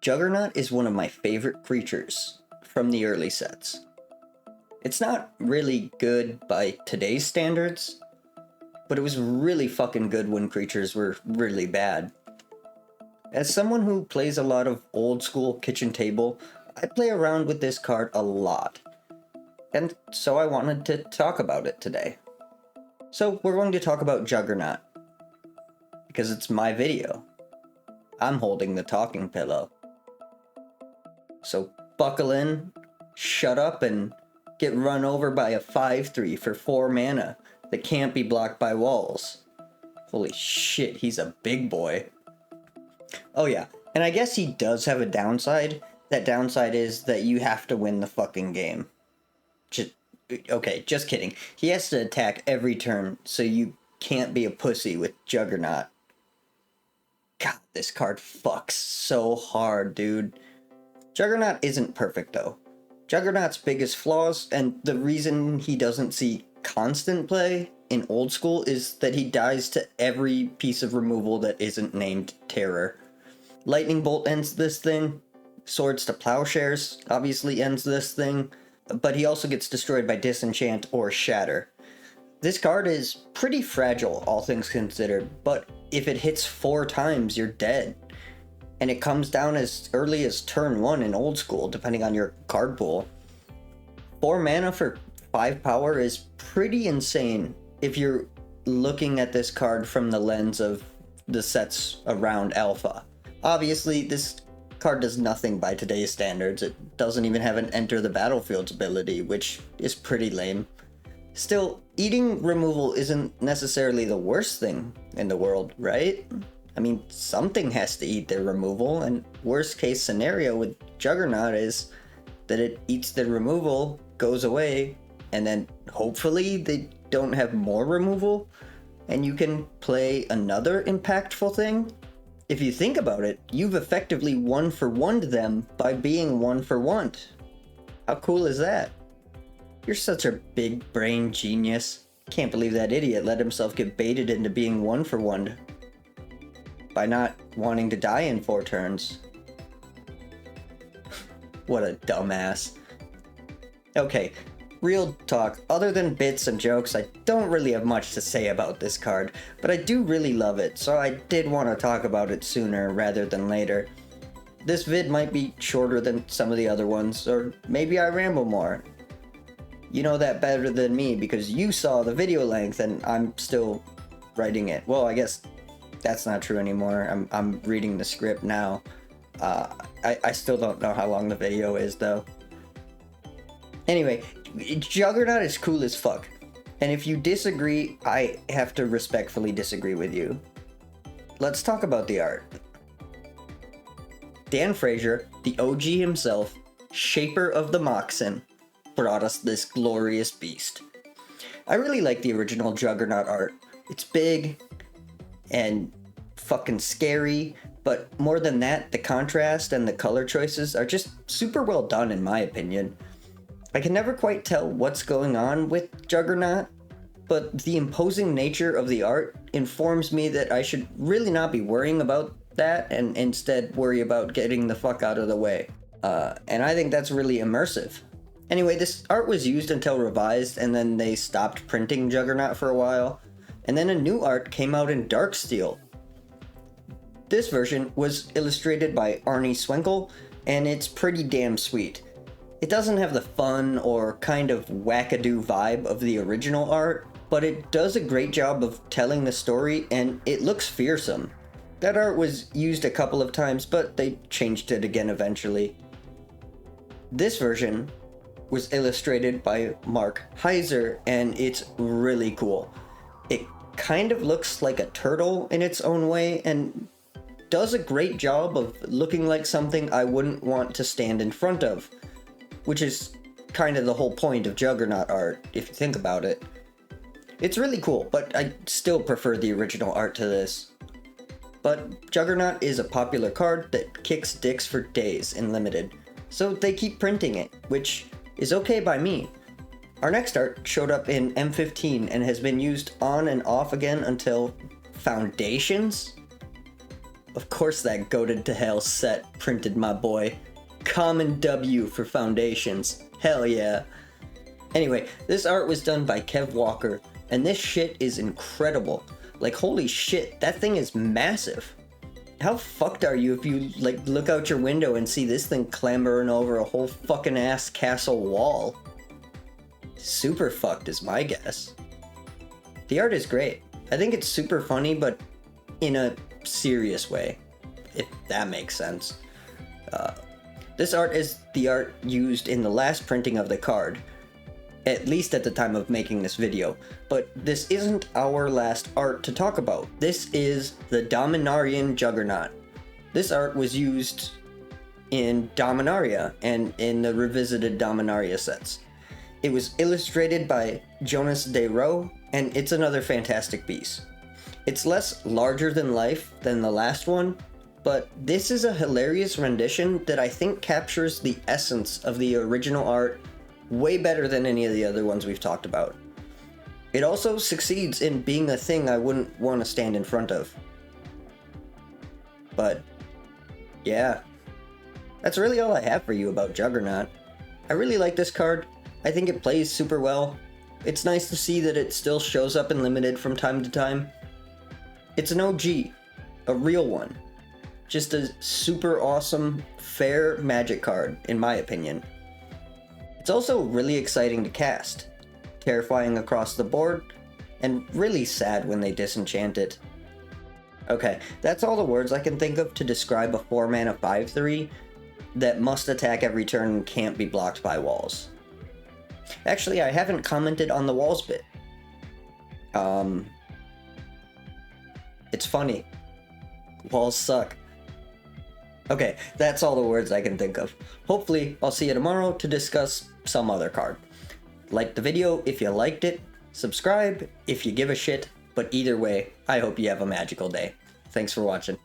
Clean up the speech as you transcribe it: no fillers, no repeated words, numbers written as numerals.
Juggernaut is one of my favorite creatures from the early sets. It's not really good by today's standards, but it was really fucking good when creatures were really bad. As someone who plays a lot of old school kitchen table, I play around with this card a lot. And so I wanted to talk about it today. So we're going to talk about Juggernaut. Because it's my video. I'm holding the talking pillow. So buckle in, shut up, and get run over by a 5/3 for 4 mana that can't be blocked by walls. Holy shit, he's a big boy. Oh yeah, and I guess he does have a downside. That downside is that you have to win the fucking game. Just kidding. He has to attack every turn, so you can't be a pussy with Juggernaut. God, this card fucks so hard, dude. Juggernaut isn't perfect, though. Juggernaut's biggest flaws, and the reason he doesn't see constant play in old school, is that he dies to every piece of removal that isn't named Terror. Lightning Bolt ends this thing. Swords to Plowshares obviously ends this thing. But he also gets destroyed by Disenchant or Shatter. This card is pretty fragile, all things considered, but if it hits 4 times, you're dead. And it comes down as early as turn 1 in old school, depending on your card pool. 4 mana for 5 power is pretty insane if you're looking at this card from the lens of the sets around Alpha. Obviously, this card does nothing by today's standards. It doesn't even have an Enter the Battlefield ability, which is pretty lame. Still, eating removal isn't necessarily the worst thing in the world, right? I mean, something has to eat their removal, and worst case scenario with Juggernaut is that it eats their removal, goes away, and then hopefully they don't have more removal, and you can play another impactful thing. If you think about it, you've effectively 1-for-1'd them by being 1-for-1'd. How cool is that? You're such a big brain genius. Can't believe that idiot let himself get baited into being 1-for-1'd by not wanting to die in 4 turns. What a dumbass. Okay, real talk. Other than bits and jokes, I don't really have much to say about this card, but I do really love it, so I did want to talk about it sooner rather than later. This vid might be shorter than some of the other ones, or maybe I ramble more. You know that better than me because you saw the video length and I'm still writing it. Well, I guess that's not true anymore. I'm reading the script now. I still don't know how long the video is though. Anyway, Juggernaut is cool as fuck. And if you disagree, I have to respectfully disagree with you. Let's talk about the art. Dan Frazier, the OG himself, shaper of the Moxen, brought us this glorious beast. I really like the original Juggernaut art. It's big and fucking scary, but more than that, the contrast and the color choices are just super well done in my opinion. I can never quite tell what's going on with Juggernaut, but the imposing nature of the art informs me that I should really not be worrying about that and instead worry about getting the fuck out of the way. And I think that's really immersive. Anyway, this art was used until revised, and then they stopped printing Juggernaut for a while, and then a new art came out in Darksteel. This version was illustrated by Arnie Swenkel, and it's pretty damn sweet. It doesn't have the fun or kind of wackadoo vibe of the original art, but it does a great job of telling the story, and it looks fearsome. That art was used a couple of times, but they changed it again eventually. This version was illustrated by Mark Heiser, and it's really cool. It kind of looks like a turtle in its own way, and does a great job of looking like something I wouldn't want to stand in front of, which is kind of the whole point of Juggernaut art, if you think about it. It's really cool, but I still prefer the original art to this. But Juggernaut is a popular card that kicks dicks for days in Limited, so they keep printing it, which is okay by me. Our next art showed up in M15 and has been used on and off again until Foundations? Of course that goated to hell set printed, my boy. Common W for foundations. Hell yeah. Anyway, this art was done by Kev Walker, and this shit is incredible. Like, holy shit, that thing is massive. How fucked are you if you, like, look out your window and see this thing clambering over a whole fucking ass castle wall? Super fucked is my guess. The art is great. I think it's super funny, but in a serious way, if that makes sense. This art is the art used in the last printing of the card, at least at the time of making this video, but this isn't our last art to talk about. This is the Dominarian Juggernaut. This art was used in Dominaria and in the revisited Dominaria sets. It was illustrated by Jonas de Roo, and it's another fantastic piece. It's less larger than life than the last one, but this is a hilarious rendition that I think captures the essence of the original art way better than any of the other ones we've talked about. It also succeeds in being a thing I wouldn't want to stand in front of. But, yeah. That's really all I have for you about Juggernaut. I really like this card. I think it plays super well. It's nice to see that it still shows up in Limited from time to time. It's an OG. A real one. Just a super awesome, fair Magic card, in my opinion. It's also really exciting to cast. Terrifying across the board, and really sad when they disenchant it. Okay, that's all the words I can think of to describe a 4-mana 5/3 that must attack every turn and can't be blocked by walls. Actually, I haven't commented on the walls bit. It's funny. Walls suck. Okay, that's all the words I can think of. Hopefully, I'll see you tomorrow to discuss some other card. Like the video if you liked it, subscribe if you give a shit, but either way, I hope you have a magical day. Thanks for watching.